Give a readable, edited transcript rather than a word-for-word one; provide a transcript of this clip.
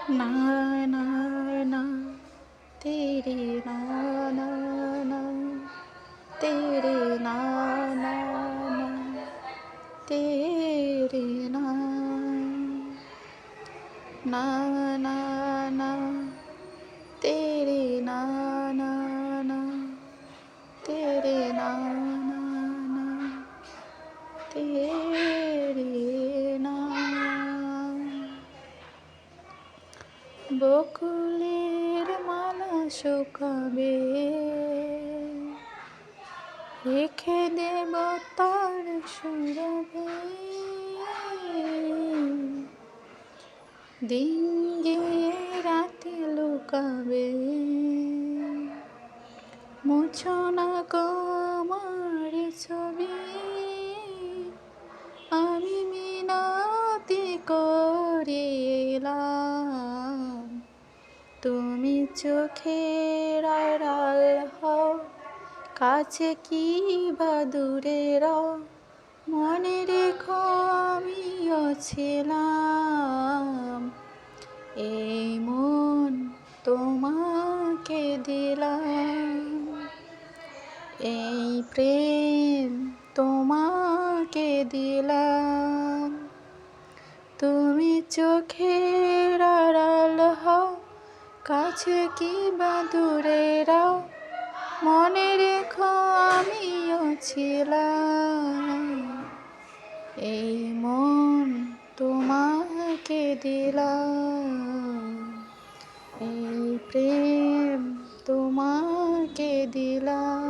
ना ना ना तेरे ना ना ना तेरे ना ना ना तेरे ना ना ना ना तेरे ना ना ना तेरे ना ना ना तेरे ना বকুলের মালা শুকাবে রেখে দেব তার সুরভে দিন গিয়ে রাতে লুকাবে মুছো না গো আমার ছবি আমি মিনতি করিলাম তুমি চোখের আড়াল হও কাছে কি বা দূরে রও মনে রেখো আমিও ছিলাম এই মন তোমাকে দিলাম এই প্রেম তোমাকে দিলাম তুমি চোখের আড়াল হও কাছে কি বা দূরে রও মনে রেখো আমিও ছিলাম এই মন তোমাকে দিলাম এই প্রেম তোমাকে দিলাম